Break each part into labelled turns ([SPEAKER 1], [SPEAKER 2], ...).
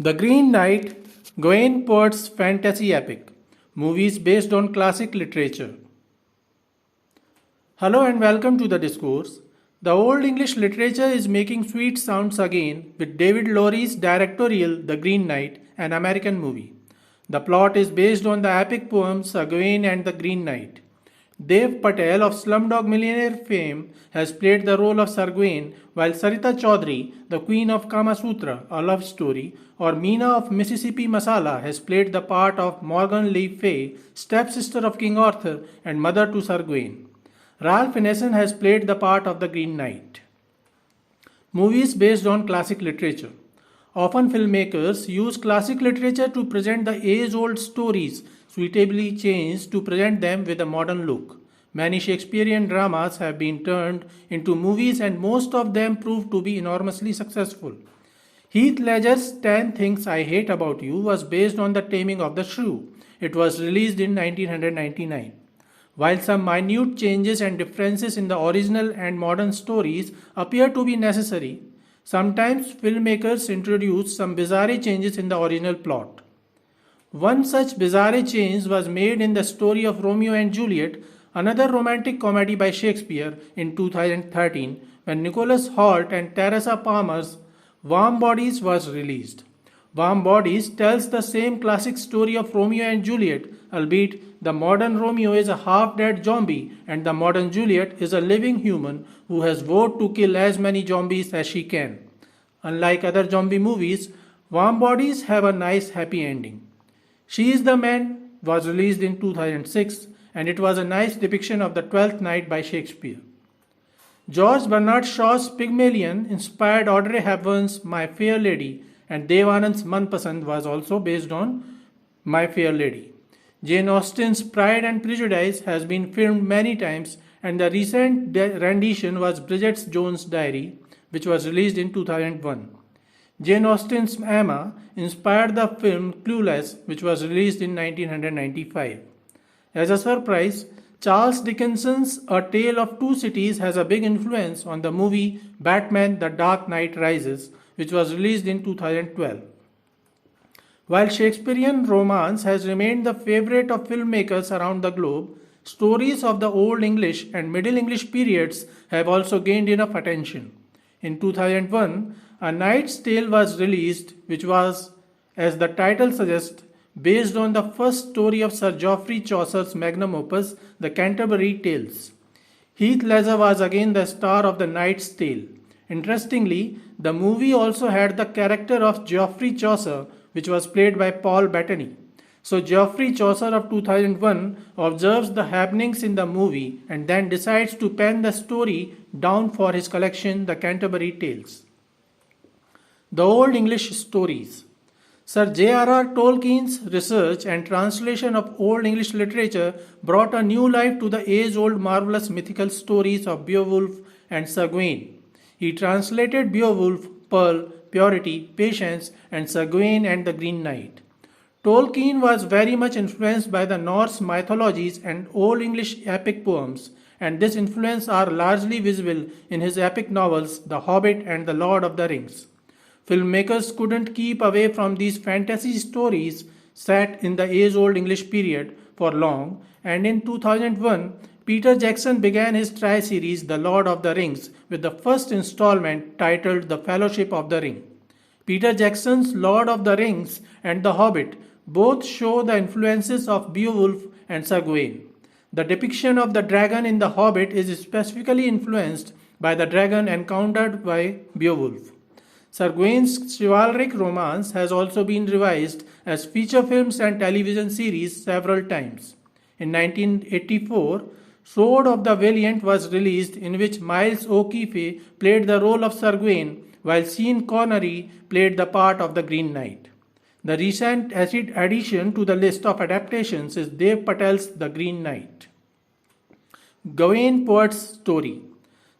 [SPEAKER 1] The Green Knight, Gawain Poet's fantasy epic. Movies based on classic literature. Hello and welcome to the discourse. The Old English literature is making sweet sounds again with David Lowry's directorial The Green Knight, an American movie. The plot is based on the epic poems Sir Gawain and the Green Knight. Dev Patel of Slumdog Millionaire fame has played the role of Sir Gawain, while Sarita Chaudhary, the queen of Kama Sutra, a love story, or Meena of Mississippi Masala has played the part of Morgan Le Fay, stepsister of King Arthur and mother to Sir Gawain. Ralph Ineson has played the part of the Green Knight. Movies based on classic literature. Often filmmakers use classic literature to present the age-old stories suitably changed to present them with a modern look. Many Shakespearean dramas have been turned into movies and most of them proved to be enormously successful. Heath Ledger's 10 Things I Hate About You was based on The Taming of the Shrew. It was released in 1999. While some minute changes and differences in the original and modern stories appear to be necessary, sometimes filmmakers introduce some bizarre changes in the original plot. One such bizarre change was made in the story of Romeo and Juliet, another romantic comedy by Shakespeare, in 2013 when Nicholas Hoult and Teresa Palmer's Warm Bodies was released. Warm Bodies tells the same classic story of Romeo and Juliet, albeit the modern Romeo is a half-dead zombie and the modern Juliet is a living human who has vowed to kill as many zombies as she can. Unlike other zombie movies, Warm Bodies have a nice happy ending. She is the Man was released in 2006 and it was a nice depiction of the Twelfth Night by Shakespeare. George Bernard Shaw's Pygmalion inspired Audrey Hepburn's My Fair Lady and Dev Anand's Manpasand was also based on My Fair Lady. Jane Austen's Pride and Prejudice has been filmed many times and the recent rendition was Bridget Jones' Diary, which was released in 2001. Jane Austen's Emma inspired the film Clueless, which was released in 1995. As a surprise, Charles Dickens's A Tale of Two Cities has a big influence on the movie Batman The Dark Knight Rises, which was released in 2012. While Shakespearean romance has remained the favorite of filmmakers around the globe, stories of the Old English and Middle English periods have also gained enough attention. In 2001, A Knight's Tale was released, which was, as the title suggests, based on the first story of Sir Geoffrey Chaucer's magnum opus, The Canterbury Tales. Heath Ledger was again the star of The Knight's Tale. Interestingly, the movie also had the character of Geoffrey Chaucer, which was played by Paul Bettany. So Geoffrey Chaucer of 2001 observes the happenings in the movie and then decides to pen the story down for his collection, The Canterbury Tales. The Old English Stories. Sir J.R.R. Tolkien's research and translation of Old English literature brought a new life to the age-old marvelous mythical stories of Beowulf and Sir Gawain. He translated Beowulf, Pearl, Purity, Patience, and Sir Gawain and the Green Knight. Tolkien was very much influenced by the Norse mythologies and Old English epic poems, and this influence are largely visible in his epic novels The Hobbit and The Lord of the Rings. Filmmakers couldn't keep away from these fantasy stories set in the age-old English period for long, and in 2001, Peter Jackson began his tri-series The Lord of the Rings with the first installment titled The Fellowship of the Ring. Peter Jackson's Lord of the Rings and The Hobbit both show the influences of Beowulf and Sir Gawain. The depiction of the dragon in The Hobbit is specifically influenced by the dragon encountered by Beowulf. Sir Gawain's chivalric romance has also been revised as feature films and television series several times. In 1984, Sword of the Valiant was released, in which Miles O'Keeffe played the role of Sir Gawain, while Sean Connery played the part of the Green Knight. The recent addition to the list of adaptations is Dev Patel's The Green Knight. Gawain Poet's Story.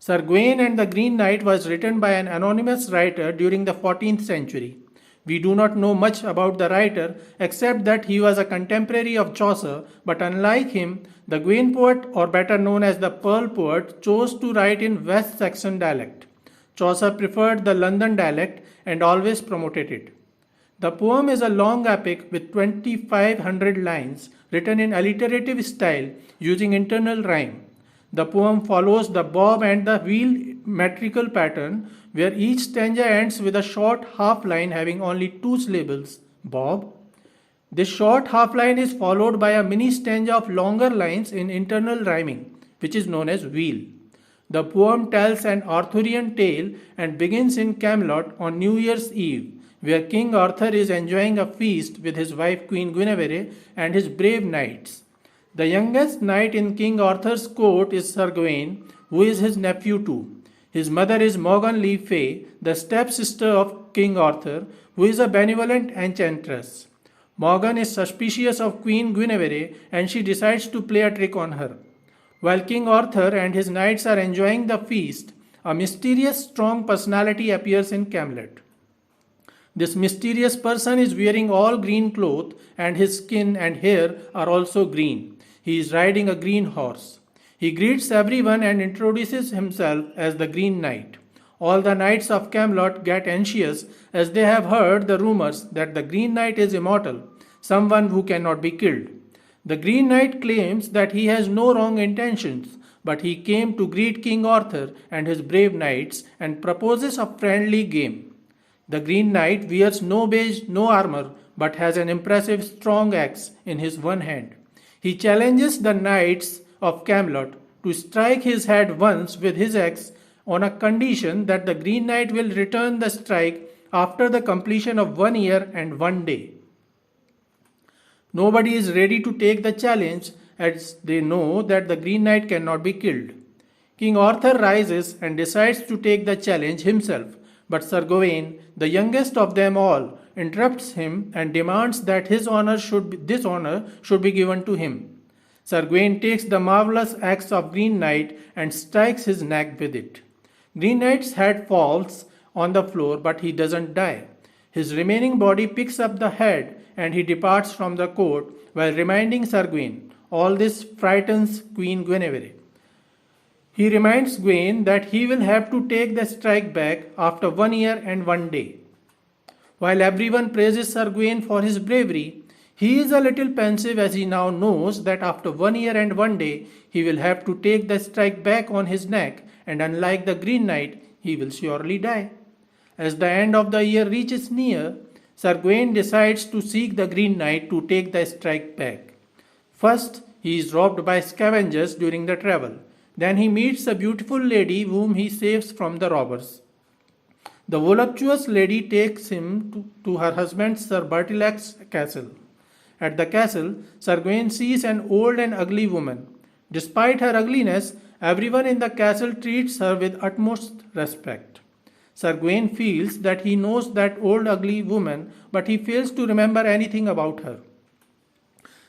[SPEAKER 1] Sir Gawain and the Green Knight was written by an anonymous writer during the 14th century. We do not know much about the writer except that he was a contemporary of Chaucer, but unlike him, the Gawain poet, or better known as the Pearl poet, chose to write in West Saxon dialect. Chaucer preferred the London dialect and always promoted it. The poem is a long epic with 2500 lines written in alliterative style using internal rhyme. The poem follows the bob and the wheel metrical pattern where each stanza ends with a short half line having only two syllables, bob. This short half line is followed by a mini stanza of longer lines in internal rhyming, which is known as wheel. The poem tells an Arthurian tale and begins in Camelot on New Year's Eve, where King Arthur is enjoying a feast with his wife Queen Guinevere and his brave knights. The youngest knight in King Arthur's court is Sir Gawain, who is his nephew too. His mother is Morgan Le Fay, the stepsister of King Arthur, who is a benevolent enchantress. Morgan is suspicious of Queen Guinevere and she decides to play a trick on her. While King Arthur and his knights are enjoying the feast, a mysterious strong personality appears in Camelot. This mysterious person is wearing all green cloth and his skin and hair are also green. He is riding a green horse. He greets everyone and introduces himself as the Green Knight. All the knights of Camelot get anxious as they have heard the rumors that the Green Knight is immortal, someone who cannot be killed. The Green Knight claims that he has no wrong intentions, but he came to greet King Arthur and his brave knights and proposes a friendly game. The Green Knight wears no badge, no armor, but has an impressive strong axe in his one hand. He challenges the knights of Camelot to strike his head once with his axe on a condition that the Green Knight will return the strike after the completion of 1 year and 1 day. Nobody is ready to take the challenge as they know that the Green Knight cannot be killed. King Arthur rises and decides to take the challenge himself, but Sir Gawain, the youngest of them all, interrupts him and demands that this honor should be given to him. Sir Gawain takes the marvelous axe of Green Knight and strikes his neck with it. Green Knight's head falls on the floor, but he doesn't die. His remaining body picks up the head and he departs from the court while reminding Sir Gawain. All this frightens Queen Guinevere. He reminds Gawain that he will have to take the strike back after 1 year and 1 day. While everyone praises Sir Gawain for his bravery, he is a little pensive as he now knows that after 1 year and 1 day he will have to take the strike back on his neck, and unlike the Green Knight, he will surely die. As the end of the year reaches near, Sir Gawain decides to seek the Green Knight to take the strike back. First, he is robbed by scavengers during the travel. Then he meets a beautiful lady whom he saves from the robbers. The voluptuous lady takes him to her husband Sir Bertilac's castle. At the castle, Sir Gawain sees an old and ugly woman. Despite her ugliness, everyone in the castle treats her with utmost respect. Sir Gawain feels that he knows that old ugly woman, but he fails to remember anything about her.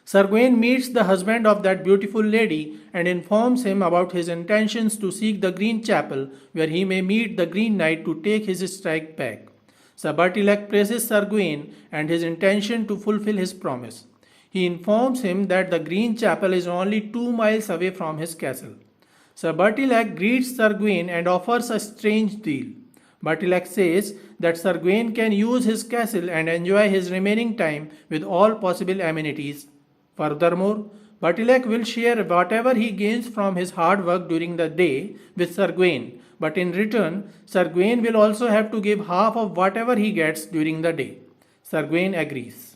[SPEAKER 1] Sir Gawain meets the husband of that beautiful lady and informs him about his intentions to seek the Green Chapel, where he may meet the Green Knight to take his strike back. Sir Bertilac praises Sir Gawain and his intention to fulfill his promise. He informs him that the Green Chapel is only 2 miles away from his castle. Sir Bertilac greets Sir Gawain and offers a strange deal. Bertilac says that Sir Gawain can use his castle and enjoy his remaining time with all possible amenities. Furthermore, Bertilac will share whatever he gains from his hard work during the day with Sir Gawain, but in return, Sir Gawain will also have to give half of whatever he gets during the day. Sir Gawain agrees.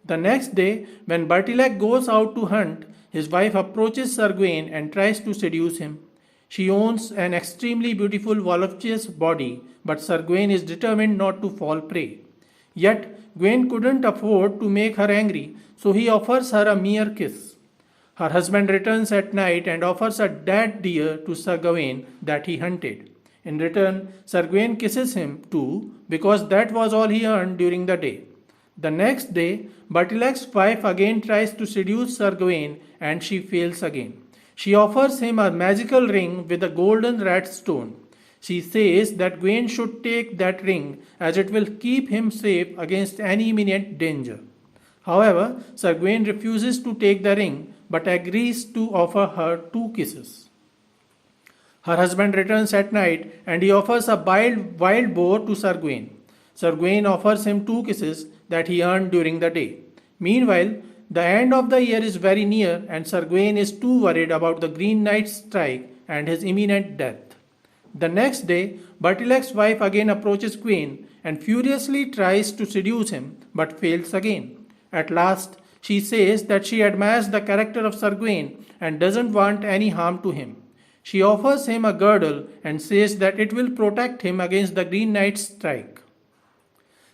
[SPEAKER 1] The next day, when Bertilac goes out to hunt, his wife approaches Sir Gawain and tries to seduce him. She owns an extremely beautiful voluptuous body, but Sir Gawain is determined not to fall prey. Yet, Gawain couldn't afford to make her angry, so he offers her a mere kiss. Her husband returns at night and offers a dead deer to Sir Gawain that he hunted. In return, Sir Gawain kisses him too, because that was all he earned during the day. The next day, Bertilac's wife again tries to seduce Sir Gawain and she fails again. She offers him a magical ring with a golden red stone. She says that Gawain should take that ring as it will keep him safe against any imminent danger. However, Sir Gawain refuses to take the ring but agrees to offer her 2 kisses. Her husband returns at night and he offers a wild boar to Sir Gawain. Sir Gawain offers him 2 kisses that he earned during the day. Meanwhile, the end of the year is very near, and Sir Gawain is too worried about the Green Knight's strike and his imminent death. The next day, Bertilac's wife again approaches Gawain and furiously tries to seduce him, but fails again. At last, she says that she admires the character of Sir Gawain and doesn't want any harm to him. She offers him a girdle and says that it will protect him against the Green Knight's strike.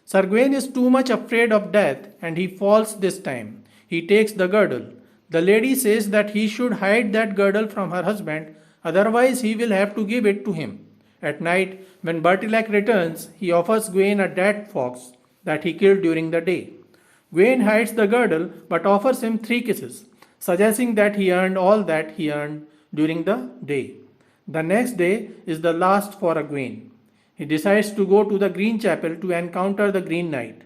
[SPEAKER 1] Sir Gawain is too much afraid of death and he falls this time. He takes the girdle. The lady says that he should hide that girdle from her husband, otherwise he will have to give it to him. At night, when Bertilac returns, he offers Gawain a dead fox that he killed during the day. Gawain hides the girdle but offers him 3 kisses, suggesting that he earned all that he earned during the day. The next day is the last for Gawain. He decides to go to the Green Chapel to encounter the Green Knight.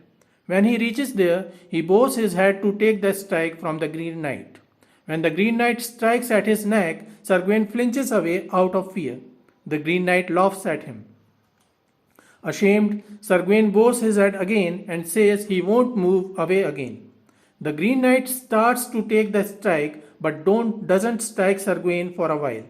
[SPEAKER 1] When he reaches there, he bows his head to take the strike from the Green Knight. When the Green Knight strikes at his neck, Sir Gawain flinches away out of fear. The Green Knight laughs at him. Ashamed, Sir Gawain bows his head again and says he won't move away again. The Green Knight starts to take the strike but doesn't strike Sir Gawain for a while.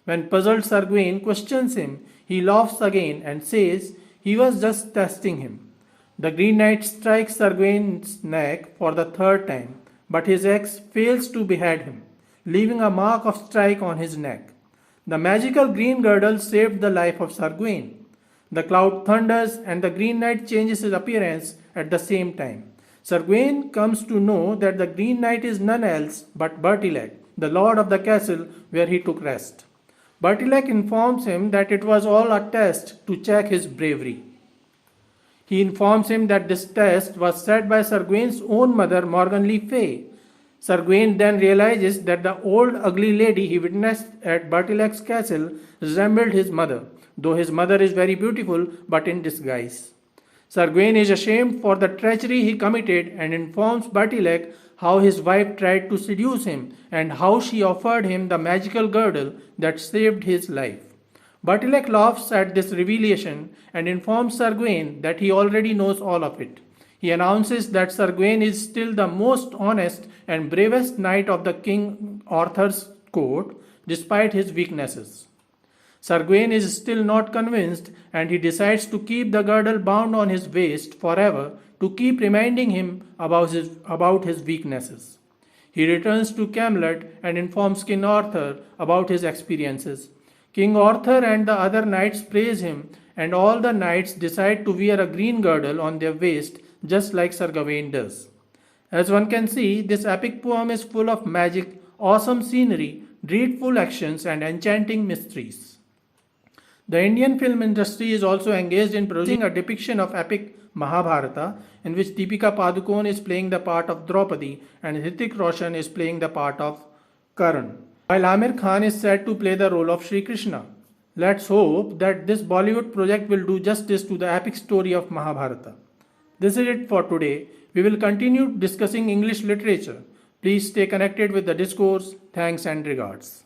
[SPEAKER 1] When puzzled Sir Gawain questions him, he laughs again and says he was just testing him. The Green Knight strikes Sir Gawain's neck for the 3rd time, but his axe fails to behead him, leaving a mark of strike on his neck. The magical green girdle saved the life of Sir Gawain. The cloud thunders and the Green Knight changes his appearance at the same time. Sir Gawain comes to know that the Green Knight is none else but Bertilac, the lord of the castle where he took rest. Bertilac informs him that it was all a test to check his bravery. He informs him that this test was set by Sir Gawain's own mother, Morgan le Fay. Sir Gawain then realizes that the old ugly lady he witnessed at Bertilac's castle resembled his mother, though his mother is very beautiful but in disguise. Sir Gawain is ashamed for the treachery he committed and informs Bertilac how his wife tried to seduce him and how she offered him the magical girdle that saved his life. Bertilac laughs at this revelation and informs Sir Gawain that he already knows all of it. He announces that Sir Gawain is still the most honest and bravest knight of the King Arthur's court, despite his weaknesses. Sir Gawain is still not convinced and he decides to keep the girdle bound on his waist forever to keep reminding him about his weaknesses. He returns to Camelot and informs King Arthur about his experiences. King Arthur and the other knights praise him, and all the knights decide to wear a green girdle on their waist just like Sir Gawain does. As one can see, this epic poem is full of magic, awesome scenery, dreadful actions, and enchanting mysteries. The Indian film industry is also engaged in producing a depiction of epic Mahabharata, in which Deepika Padukone is playing the part of Draupadi and Hrithik Roshan is playing the part of Karan, while Amir Khan is said to play the role of Sri Krishna. Let's hope that this Bollywood project will do justice to the epic story of Mahabharata. This is it for today. We will continue discussing English literature. Please stay connected with the discourse. Thanks and regards.